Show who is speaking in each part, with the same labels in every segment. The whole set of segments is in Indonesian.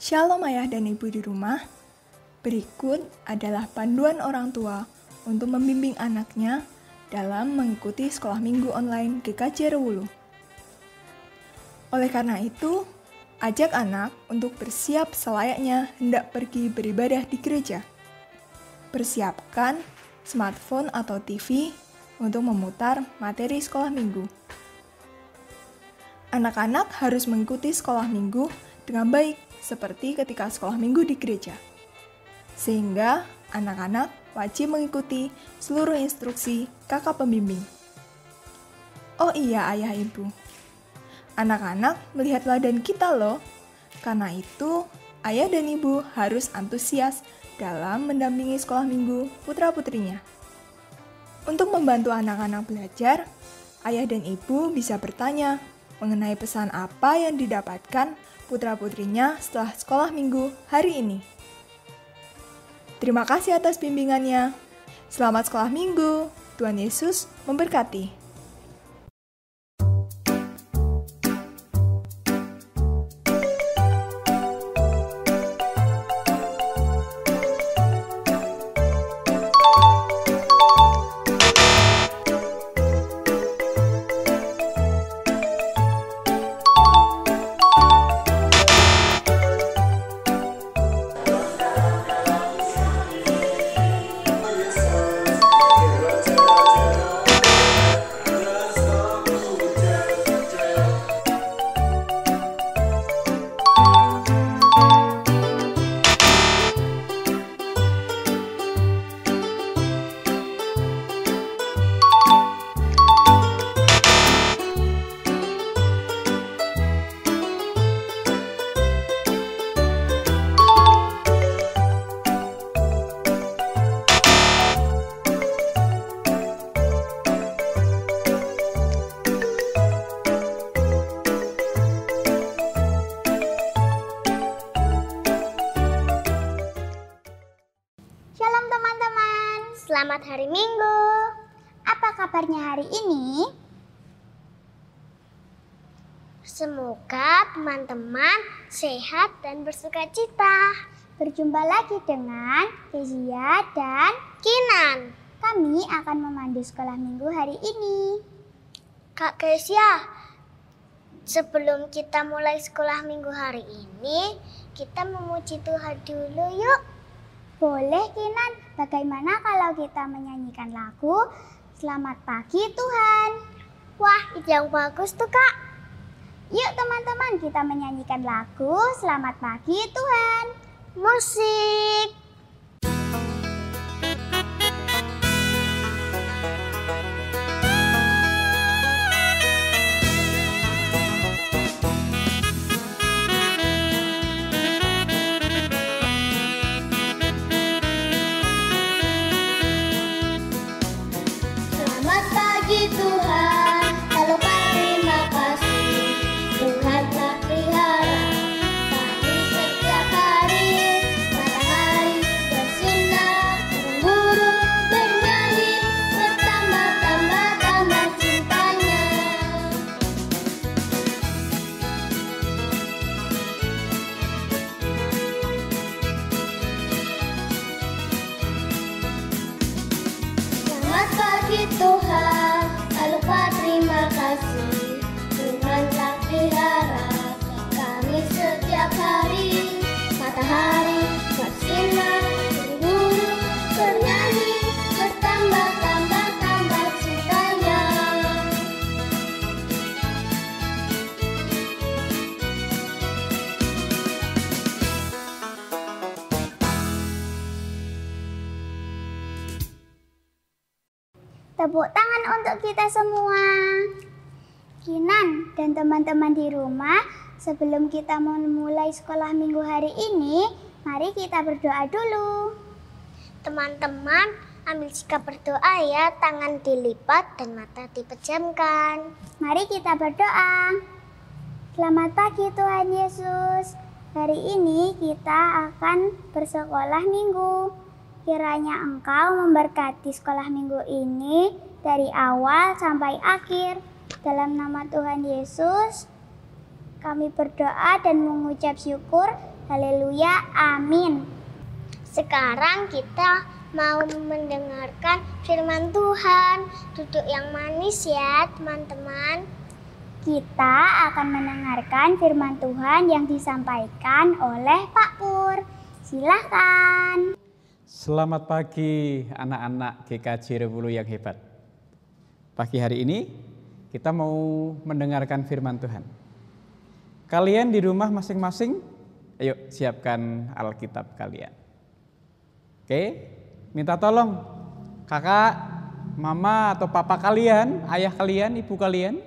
Speaker 1: Shalom ayah dan ibu di rumah. Berikut adalah panduan orang tua untuk membimbing anaknya dalam mengikuti sekolah minggu online GKJ Rewulu. Oleh karena itu, ajak anak untuk bersiap selayaknya hendak pergi beribadah di gereja. Persiapkan smartphone atau TV untuk memutar materi sekolah minggu. Anak-anak harus mengikuti sekolah minggu dengan baik seperti ketika sekolah minggu di gereja. Sehingga anak-anak wajib mengikuti seluruh instruksi kakak pembimbing. Oh iya ayah ibu, anak-anak melihat teladan kita loh. Karena itu, ayah dan ibu harus antusias dalam mendampingi sekolah minggu putra-putrinya. Untuk membantu anak-anak belajar, ayah dan ibu bisa bertanya mengenai pesan apa yang didapatkan putra-putrinya setelah sekolah minggu hari ini. Terima kasih atas bimbingannya. Selamat sekolah minggu. Tuhan Yesus memberkati.
Speaker 2: Shalom teman-teman, selamat hari Minggu. Apa kabarnya hari ini? Semoga teman-teman sehat dan bersukacita. Berjumpa lagi dengan Kezia dan Kinan. Kami akan memandu sekolah minggu hari ini. Kak Kezia, sebelum kita mulai sekolah minggu hari ini, kita memuji Tuhan dulu yuk. Boleh Kinan, bagaimana kalau kita menyanyikan lagu Selamat Pagi Tuhan? Wah, itu yang bagus tuh Kak. Yuk teman-teman, kita menyanyikan lagu Selamat Pagi Tuhan. Musik. Tuhan, lalu terima kasih. Tuhan telah pelihara kami setiap hari. Matahari bersinar, burung bernyanyi, bertambah-tambah cintanya. Selamat pagi Tuhan. Lupa terima kasih, Tuhan telah pelihara kami setiap hari. Matahari bersinar, burung bernyanyi, bertambah-tambah cintanya. Tepuk tangan untuk kita semua. Kinan dan teman-teman di rumah, sebelum kita memulai sekolah minggu hari ini, mari kita berdoa dulu. Teman-teman, ambil sikap berdoa ya, tangan dilipat dan mata dipejamkan. Mari kita berdoa. Selamat pagi Tuhan Yesus. Hari ini kita akan bersekolah minggu. Kiranya Engkau memberkati sekolah minggu ini dari awal sampai akhir. Dalam nama Tuhan Yesus, kami berdoa dan mengucap syukur. Haleluya, amin. Sekarang kita mau mendengarkan firman Tuhan. Duduk yang manis ya teman-teman. Kita akan mendengarkan firman Tuhan yang disampaikan oleh Pak Pur. Silakan.
Speaker 3: Selamat pagi anak-anak GKJ Rewulu yang hebat. Pagi hari ini kita mau mendengarkan firman Tuhan. Kalian di rumah masing-masing, ayo siapkan Alkitab kalian. Oke, minta tolong kakak, mama atau papa kalian, ayah kalian, ibu kalian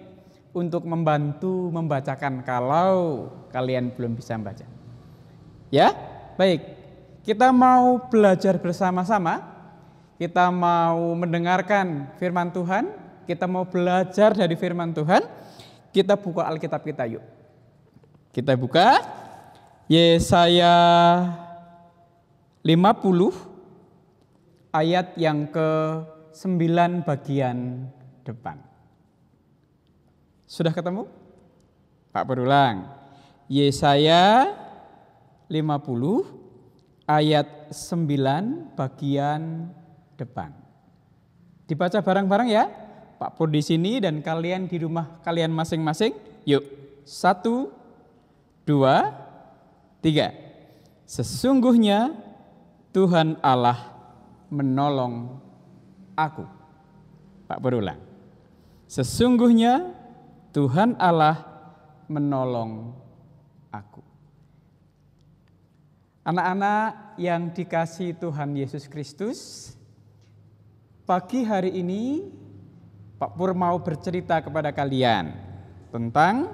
Speaker 3: untuk membantu membacakan kalau kalian belum bisa membaca. Ya, baik. Kita mau belajar bersama-sama. Kita mau mendengarkan firman Tuhan. Kita mau belajar dari firman Tuhan. Kita buka Alkitab kita yuk. Kita buka Yesaya 50 ayat yang ke-9 bagian depan. Sudah ketemu? Pak berulang. Yesaya 50 ayat 9 bagian depan. Dibaca bareng-bareng ya. Pak Pur di sini dan kalian di rumah kalian masing-masing. Yuk. 1, 2, 3. Sesungguhnya Tuhan Allah menolong aku. Pak berulang. Sesungguhnya Tuhan Allah menolong aku. Anak-anak yang dikasihi Tuhan Yesus Kristus, pagi hari ini Pak Pur mau bercerita kepada kalian tentang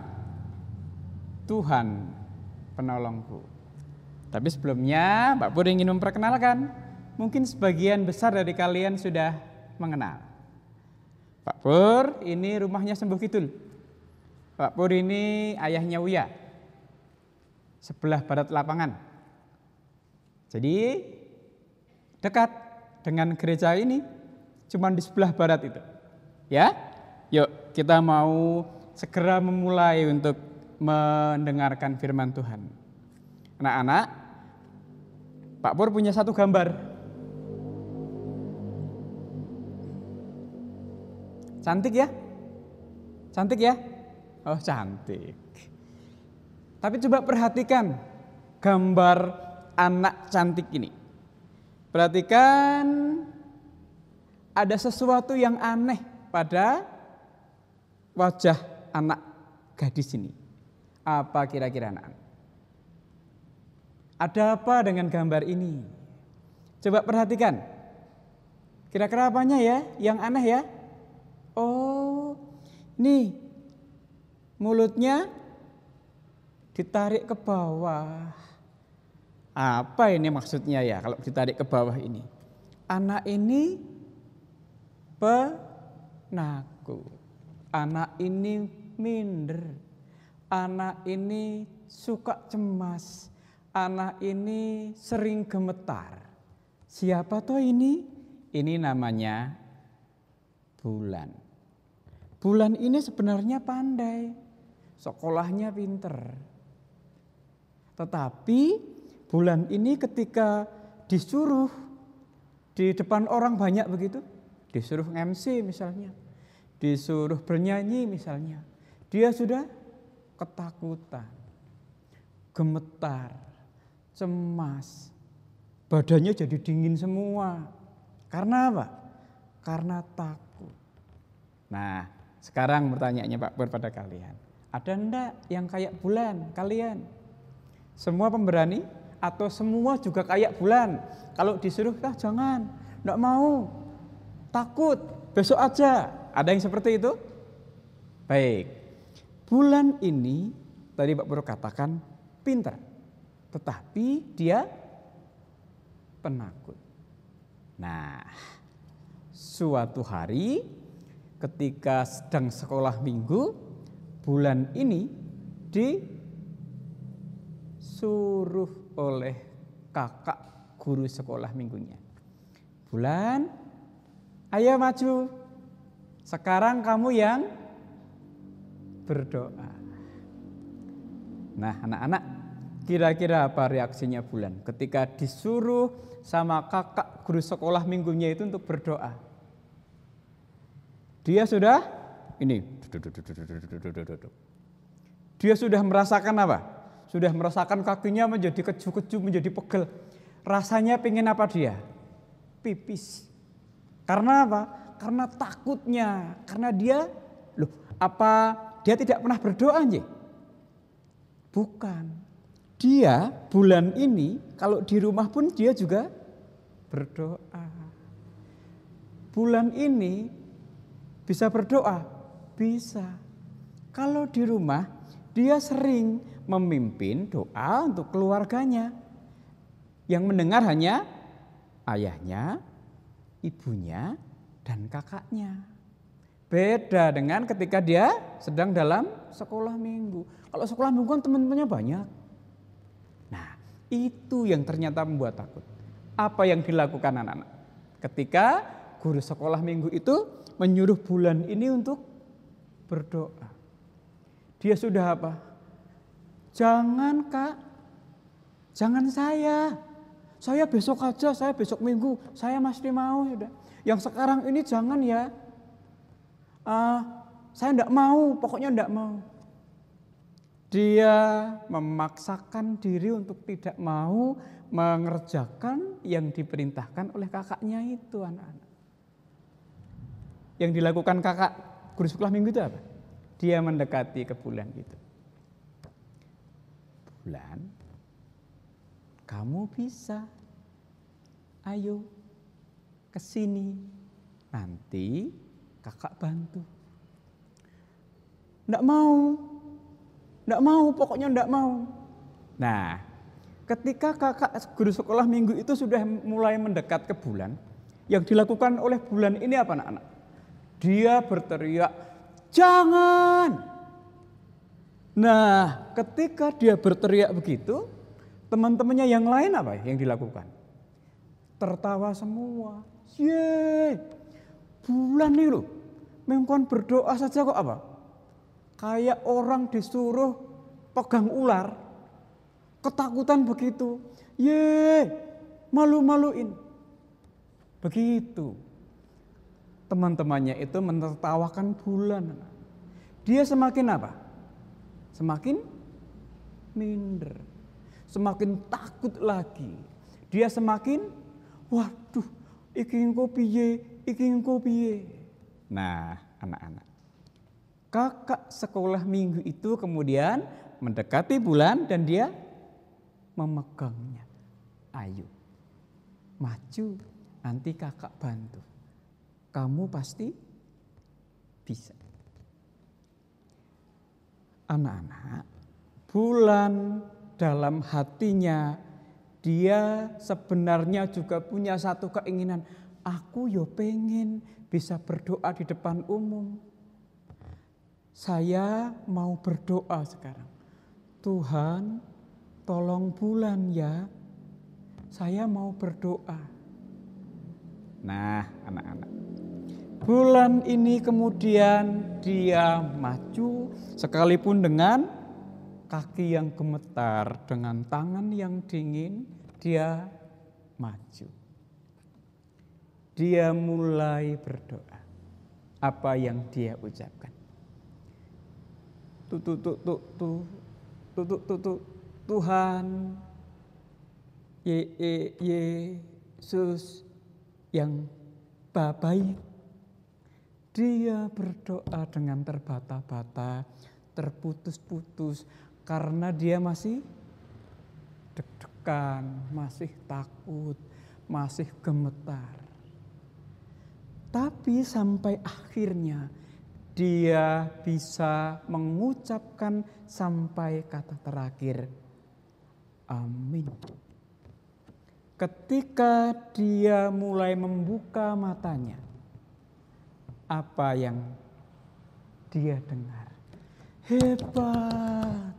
Speaker 3: Tuhan penolongku. Tapi sebelumnya Pak Pur ingin memperkenalkan, mungkin sebagian besar dari kalian sudah mengenal. Pak Pur ini rumahnya Sembuh Kidul. Pak Pur ini ayahnya Uya, sebelah barat lapangan. Jadi dekat dengan gereja ini, cuma di sebelah barat itu. Ya, yuk kita mau segera memulai untuk mendengarkan firman Tuhan. Anak-anak, Pak Pur punya satu gambar. Cantik ya? Cantik ya? Oh cantik. Tapi coba perhatikan gambar anak cantik ini. Perhatikan ada sesuatu yang aneh pada wajah anak gadis ini. Apa kira-kira anak-anak? Ada apa dengan gambar ini? Coba perhatikan. Kira-kira apanya ya yang aneh ya? Oh, nih mulutnya ditarik ke bawah. Apa ini maksudnya ya kalau ditarik ke bawah ini? Anak ini penakut. Anak ini minder. Anak ini suka cemas. Anak ini sering gemetar. Siapa toh ini? Ini namanya Bulan. Bulan ini sebenarnya pandai. Sekolahnya pinter. Tetapi Bulan ini ketika disuruh di depan orang banyak begitu, disuruh MC misalnya, disuruh bernyanyi misalnya, dia sudah ketakutan, gemetar, cemas, badannya jadi dingin semua. Karena apa? Karena takut. Nah, sekarang pertanyaannya Pak Pur pada kalian. Ada enggak yang kayak Bulan kalian? Semua pemberani atau semua juga kayak Bulan? Kalau disuruh, jangan, enggak mau, takut, besok aja. Ada yang seperti itu? Baik, Bulan ini tadi Pak Pur katakan pintar. Tetapi dia penakut. Nah, suatu hari ketika sedang sekolah minggu, Bulan ini disuruh oleh kakak guru sekolah minggunya. Bulan, ayo maju. Sekarang kamu yang berdoa. Nah, anak-anak, Kira-kira apa reaksinya Bulan ketika disuruh sama kakak guru sekolah minggunya itu untuk berdoa? Dia sudah ini. Dia sudah merasakan apa? Sudah merasakan kakinya menjadi keju-keju, menjadi pegel. Rasanya pengen apa dia? Pipis. Karena apa? Karena takutnya. Karena dia, dia tidak pernah berdoa aja? Bukan. Dia Bulan ini kalau di rumah pun dia juga berdoa. Bulan ini bisa berdoa? Bisa. Kalau di rumah dia sering memimpin doa untuk keluarganya. Yang mendengar hanya ayahnya, ibunya, dan kakaknya. Beda dengan ketika dia sedang dalam sekolah minggu. Kalau sekolah minggu kan teman-temannya banyak. Nah, itu yang ternyata membuat takut. Apa yang dilakukan anak-anak? Ketika guru sekolah minggu itu menyuruh Bulan ini untuk berdoa. Dia sudah apa? Jangan Kak, jangan saya besok aja, saya besok minggu, saya masih mau. Sudah. Yang sekarang ini jangan ya, saya enggak mau, pokoknya enggak mau. Dia memaksakan diri untuk tidak mau mengerjakan yang diperintahkan oleh kakaknya itu anak-anak. Yang dilakukan kakak guru sekolah minggu itu apa? Dia mendekati ke Bulan itu. Bulan, kamu bisa. Ayo ke sini. Nanti kakak bantu. Enggak mau, pokoknya enggak mau. Nah, ketika kakak guru sekolah minggu itu sudah mulai mendekat ke Bulan, yang dilakukan oleh Bulan ini apa anak-anak? Dia berteriak, jangan. Nah, ketika dia berteriak begitu, teman-temannya yang lain apa yang dilakukan? Tertawa semua. Yeay, Bulan nih loh, mengkon berdoa saja kok apa? Kayak orang disuruh pegang ular, ketakutan begitu. Yeay, malu-maluin. Begitu. Teman-temannya itu menertawakan Bulan. Dia semakin apa? Semakin minder. Semakin takut lagi. Dia semakin, waduh, iki engko piye. Nah, anak-anak. Kakak sekolah minggu itu kemudian mendekati Bulan dan dia memegangnya. Ayo, maju, nanti kakak bantu. Kamu pasti bisa. Anak-anak, Bulan dalam hatinya dia sebenarnya juga punya satu keinginan. Aku yo pengen bisa berdoa di depan umum. Saya mau berdoa sekarang. Tuhan, tolong Bulan ya. Saya mau berdoa. Nah, anak-anak. Bulan ini kemudian dia maju sekalipun dengan kaki yang gemetar, dengan tangan yang dingin, dia maju. Dia mulai berdoa. Apa yang dia ucapkan? Tuhan Yesus yang baik. Dia berdoa dengan terbata-bata, terputus-putus karena dia masih deg-degan, masih takut, masih gemetar. Tapi sampai akhirnya dia bisa mengucapkan sampai kata terakhir, amin. Ketika dia mulai membuka matanya, apa yang dia dengar? Hebat.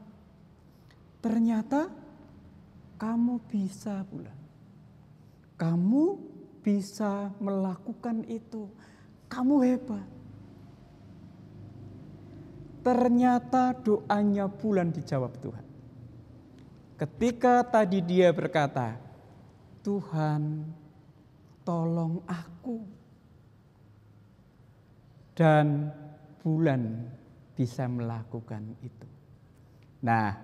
Speaker 3: Ternyata kamu bisa, Bulan. Kamu bisa melakukan itu. Kamu hebat. Ternyata doanya Bulan dijawab Tuhan. Ketika tadi dia berkata, Tuhan tolong aku. Dan bulan bisa melakukan itu. Nah,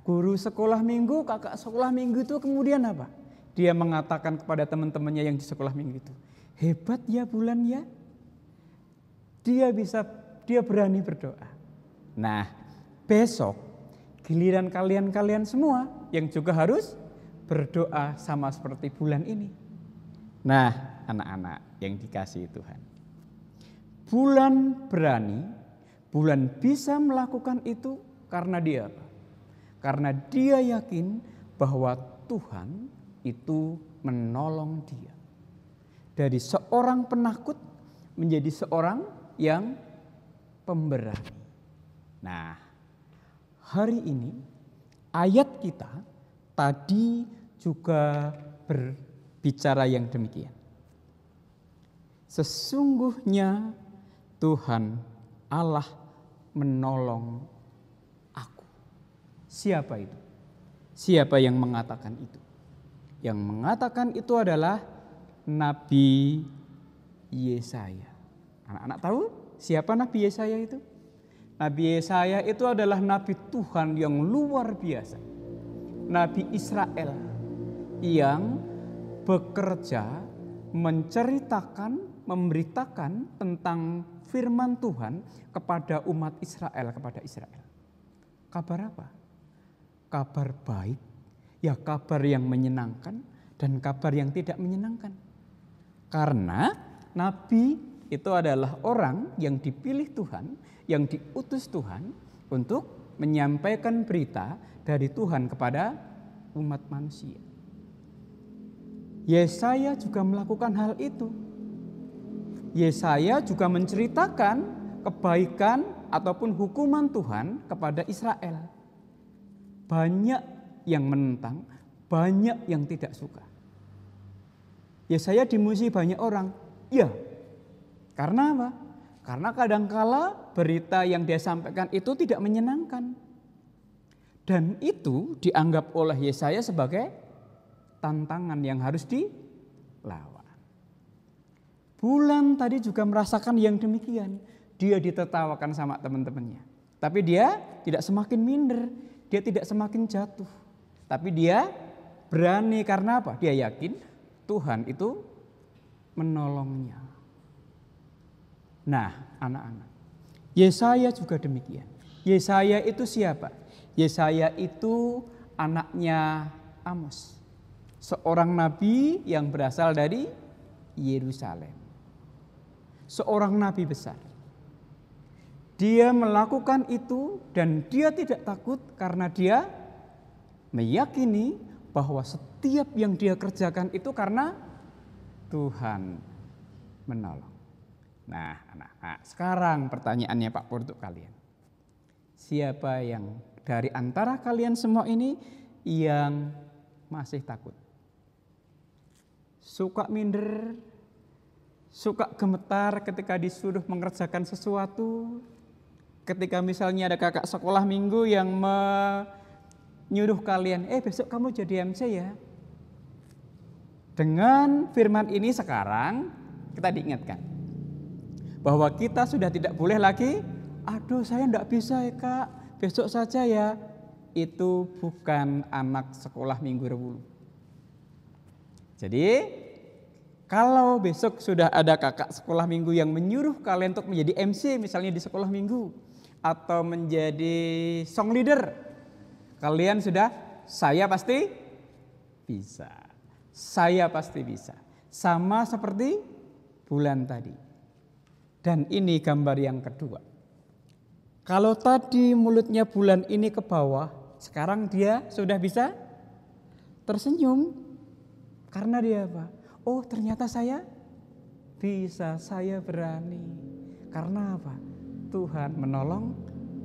Speaker 3: guru sekolah minggu, kakak sekolah minggu itu kemudian apa? Dia mengatakan kepada teman-temannya yang di sekolah minggu itu, hebat ya bulan ya. Dia berani berdoa. Nah, besok giliran kalian semua yang juga harus berdoa sama seperti bulan ini. Nah, anak-anak yang dikasihi Tuhan. Bulan berani, bulan bisa melakukan itu karena dia apa? Karena dia yakin bahwa Tuhan itu menolong dia. Dari seorang penakut menjadi seorang yang pemberani. Nah, hari ini ayat kita tadi juga berbicara yang demikian. Sesungguhnya Tuhan Allah menolong aku. Siapa itu? Siapa yang mengatakan itu? Yang mengatakan itu adalah Nabi Yesaya. Anak-anak tahu siapa Nabi Yesaya itu? Nabi Yesaya itu adalah Nabi Tuhan yang luar biasa. Nabi Israel yang bekerja menceritakan, memberitakan tentang firman Tuhan kepada umat Israel, kepada Israel. Kabar apa? Kabar baik, ya kabar yang menyenangkan dan kabar yang tidak menyenangkan. Karena Nabi itu adalah orang yang dipilih Tuhan, yang diutus Tuhan untuk menyampaikan berita dari Tuhan kepada umat manusia. Yesaya juga melakukan hal itu. Yesaya juga menceritakan kebaikan ataupun hukuman Tuhan kepada Israel. Banyak yang menentang, banyak yang tidak suka. Yesaya dimusuhi banyak orang. Ya, karena apa? Karena kadangkala berita yang dia sampaikan itu tidak menyenangkan. Dan itu dianggap oleh Yesaya sebagai tantangan yang harus dilawan. Bulan tadi juga merasakan yang demikian. Dia ditertawakan sama teman-temannya. Tapi dia tidak semakin minder. Dia tidak semakin jatuh. Tapi dia berani karena apa? Dia yakin Tuhan itu menolongnya. Nah, anak-anak. Yesaya juga demikian. Yesaya itu siapa? Yesaya itu anaknya Amos. Seorang nabi yang berasal dari Yerusalem. Seorang nabi besar. Dia melakukan itu dan dia tidak takut karena dia meyakini bahwa setiap yang dia kerjakan itu karena Tuhan menolong. Nah, sekarang pertanyaannya Pak Pur untuk kalian. Siapa yang dari antara kalian semua ini yang masih takut? Suka minder, suka gemetar ketika disuruh mengerjakan sesuatu. Ketika misalnya ada kakak sekolah minggu yang menyuruh kalian, besok kamu jadi MC ya. Dengan firman ini sekarang kita diingatkan bahwa kita sudah tidak boleh lagi, aduh saya enggak bisa ya kak, besok saja ya. Itu bukan anak sekolah minggu Rewulu. Jadi kalau besok sudah ada kakak sekolah minggu yang menyuruh kalian untuk menjadi MC misalnya di sekolah minggu atau menjadi song leader, kalian sudah, saya pasti bisa. Saya pasti bisa. Sama seperti bulan tadi. Dan ini gambar yang kedua. Kalau tadi mulutnya bulan ini ke bawah, sekarang dia sudah bisa tersenyum. Karena dia apa? Oh ternyata saya bisa, saya berani. Karena apa? Tuhan menolong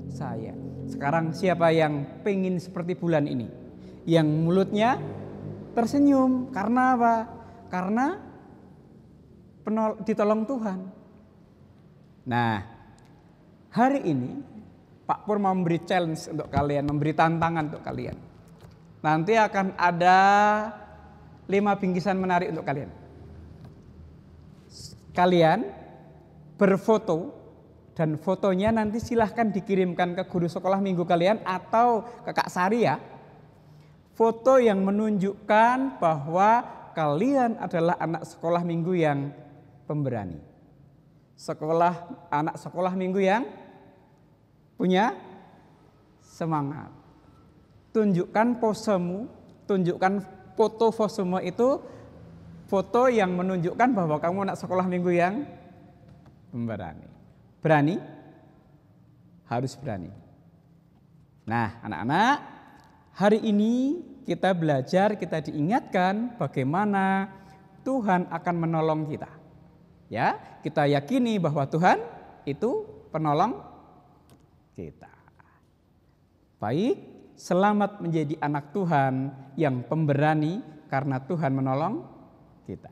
Speaker 3: saya. Sekarang siapa yang pengen seperti bulan ini? Yang mulutnya tersenyum. Karena apa? Karena ditolong Tuhan. Nah, hari ini Pak Pur mau memberi challenge untuk kalian, memberi tantangan untuk kalian. Nanti akan ada 5 bingkisan menarik untuk kalian. Kalian berfoto dan fotonya nanti silahkan dikirimkan ke guru sekolah minggu kalian atau ke Kak Sari ya. Foto yang menunjukkan bahwa kalian adalah anak sekolah minggu yang pemberani. Anak sekolah minggu yang punya semangat. Tunjukkan posemu, tunjukkan foto posemu itu foto yang menunjukkan bahwa kamu anak sekolah minggu yang pemberani. Berani? Harus berani. Nah, anak-anak, hari ini kita belajar, kita diingatkan bagaimana Tuhan akan menolong kita. Ya, kita yakini bahwa Tuhan itu penolong kita. Baik, selamat menjadi anak Tuhan yang pemberani karena Tuhan menolong kita.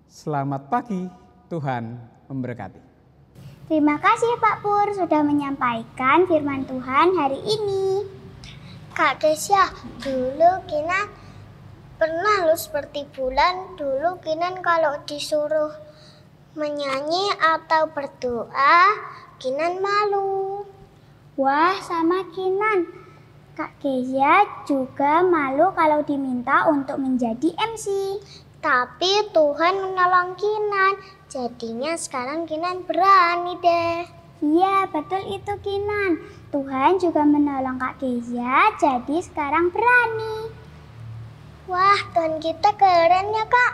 Speaker 3: Selamat pagi, Tuhan memberkati.
Speaker 2: Terima kasih Pak Pur sudah menyampaikan firman Tuhan hari ini. Kak Kesia, dulu Kinan pernah lu seperti bulan. Dulu Kinan kalau disuruh menyanyi atau berdoa, Kinan malu. Wah, sama Kinan. Kak Kesia juga malu kalau diminta untuk menjadi MC. Tapi Tuhan menolong Kinan, jadinya sekarang Kinan berani deh. Iya, betul itu Kinan. Tuhan juga menolong Kak Kesia, jadi sekarang berani. Wah, Tuhan kita keren ya Kak.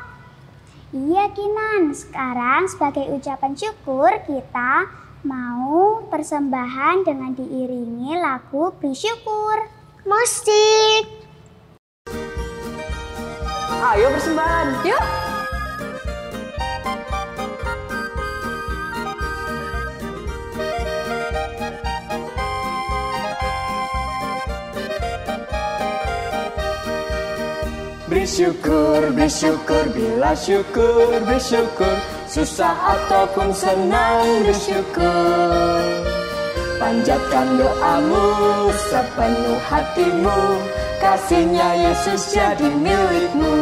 Speaker 2: Iya Kinan, sekarang sebagai ucapan syukur kita mau persembahan dengan diiringi lagu bersyukur. Musik.
Speaker 4: Ayo persembahan.
Speaker 1: Yuk.
Speaker 4: Bersyukur, bersyukur, bila syukur, bersyukur. Susah ataupun senang, bersyukur. Panjatkan doamu sepenuh hatimu, kasihnya Yesus jadi milikmu.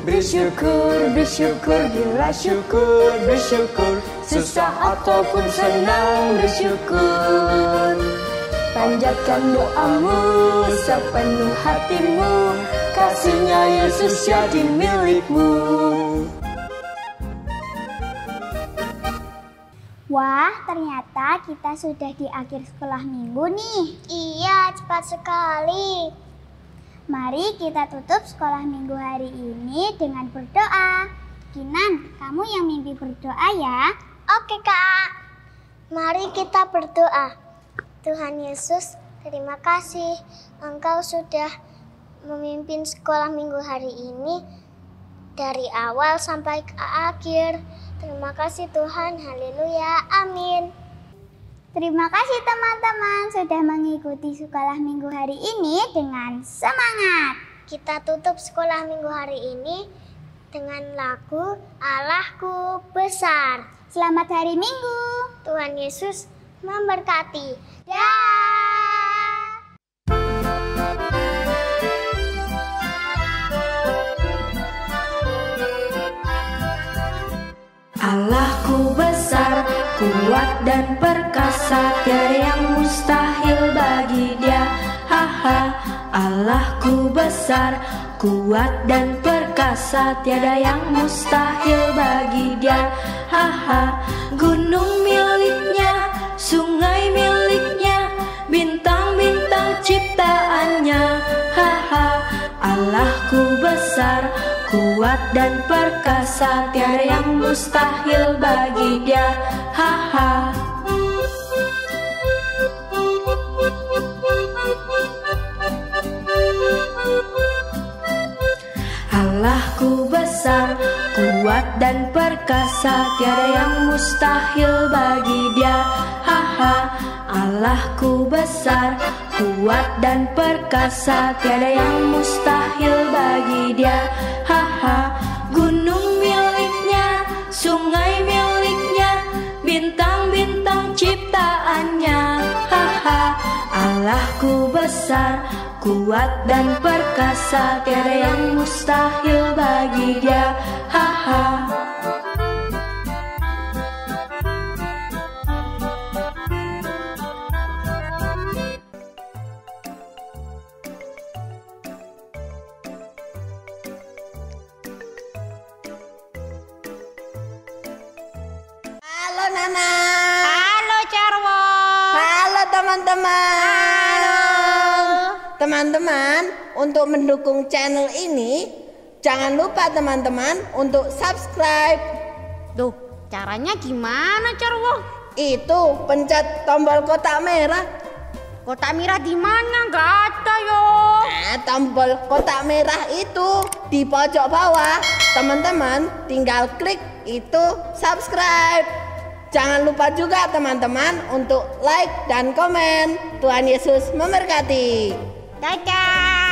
Speaker 4: Bersyukur, bersyukur, bila syukur, bersyukur. Susah ataupun senang, bersyukur. Panjatkan doamu sepenuh hatimu, kasihnya Yesus jadi milikmu.
Speaker 2: Wah, ternyata kita sudah di akhir sekolah minggu nih. Iya, cepat sekali. Mari kita tutup sekolah minggu hari ini dengan berdoa. Kinan, kamu yang mimpi berdoa ya. Oke Kak, mari kita berdoa. Tuhan Yesus, terima kasih Engkau sudah memimpin sekolah minggu hari ini dari awal sampai ke akhir. Terima kasih Tuhan, haleluya, amin. Terima kasih teman-teman sudah mengikuti sekolah minggu hari ini dengan semangat. Kita tutup sekolah minggu hari ini dengan lagu Allahku Besar. Selamat hari Minggu. Tuhan Yesus memberkati. Dah.
Speaker 5: Allahku besar, kuat dan perkasa, tiada yang mustahil bagi Dia. Haha, Allahku besar, kuat dan perkasa, tiada yang mustahil bagi Dia. Haha, gunung miliknya, sungai miliknya, bintang-bintang ciptaannya. Haha, Allahku besar, kuat dan perkasa, tiada yang mustahil bagi Dia. Haha. Allahku besar, kuat dan perkasa, tiada yang mustahil bagi Dia. Haha. Allahku besar, kuat dan perkasa, tiada yang mustahil bagi Dia. Haha, gunung miliknya, sungai miliknya, bintang-bintang Allahku besar, kuat dan perkasa, tiada yang mustahil bagi Dia. Ha ha.
Speaker 6: Halo Nana.
Speaker 2: Halo Carwo.
Speaker 6: Halo teman-teman. Teman-teman, untuk mendukung channel ini, jangan lupa teman-teman untuk subscribe.
Speaker 2: Duh, caranya gimana Carwo?
Speaker 6: Itu pencet tombol kotak merah.
Speaker 2: Kotak merah di mana? Nggak ada yo.
Speaker 6: Tombol kotak merah itu di pojok bawah. Teman-teman tinggal klik itu subscribe. Jangan lupa juga teman-teman untuk like dan komen. Tuhan Yesus memberkati.
Speaker 2: Dadah.